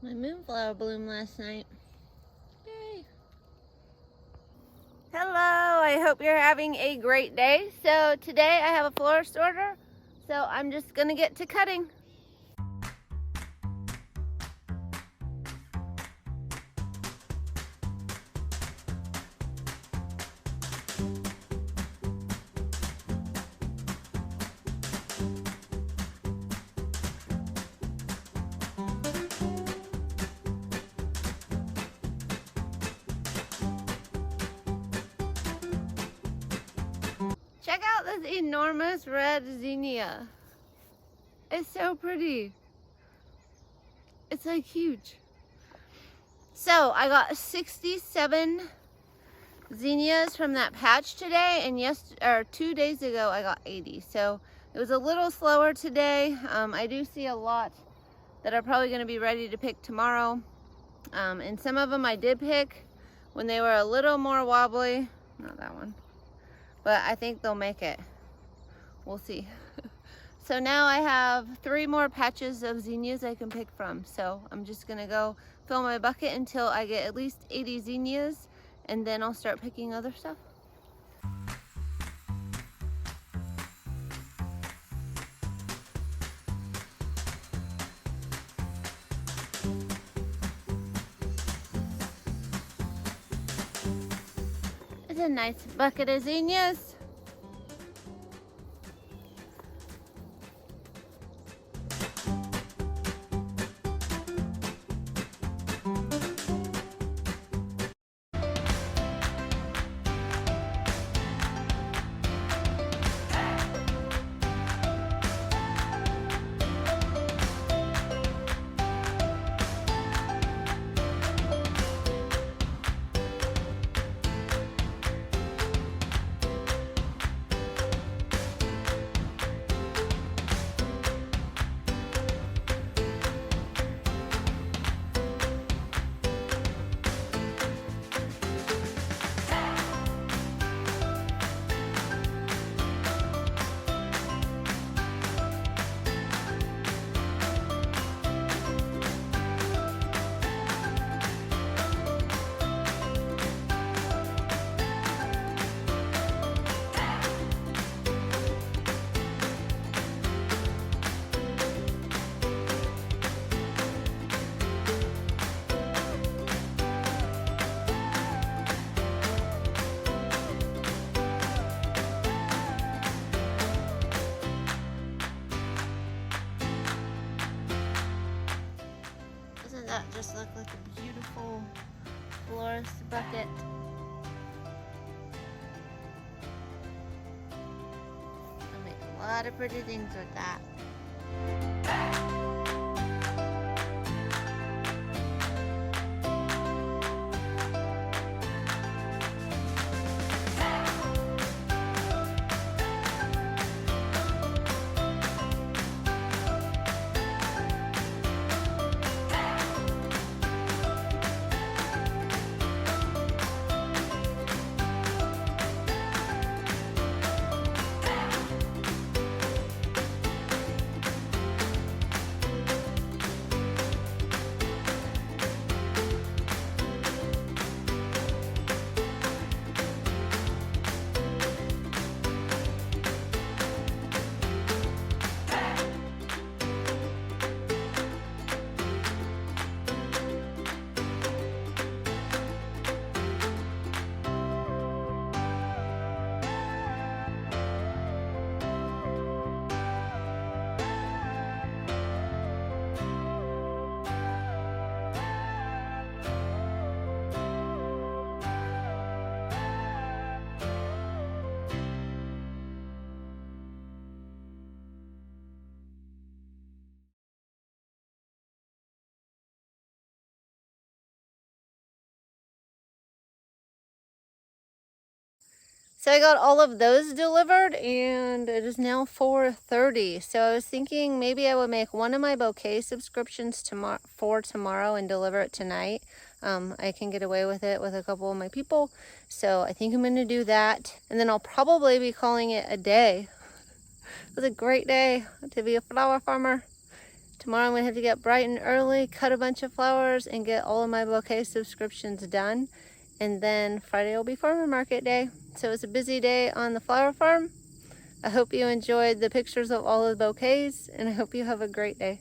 My moonflower bloomed last night. Yay! Hello, I hope you're having a great day. So today I have a florist order, so I'm just gonna get to cutting. Check out this enormous red zinnia. It's so pretty. It's like huge. So I got 67 zinnias from that patch today, and 2 days ago I got 80. So it was a little slower today. I do see a lot that are probably going to be ready to pick tomorrow. And some of them I did pick when they were a little more wobbly. Not that one. But I think they'll make it. We'll see. So now I have 3 more patches of zinnias I can pick from. So I'm just gonna go fill my bucket until I get at least 80 zinnias, and then I'll start picking other stuff. It's a nice bucket of zinnias. Doesn't that just look like a beautiful florist bucket? I'll make a lot of pretty things with that. So I got all of those delivered, and it is now 4:30. So I was thinking maybe I would make one of my bouquet subscriptions for tomorrow and deliver it tonight. I can get away with it with a couple of my people. So I think I'm going to do that. And then I'll probably be calling it a day. It was a great day to be a flower farmer. Tomorrow I'm going to have to get bright and early, cut a bunch of flowers, and get all of my bouquet subscriptions done. And then Friday will be farmer market day. So it's a busy day on the flower farm. I hope you enjoyed the pictures of all of the bouquets, and I hope you have a great day.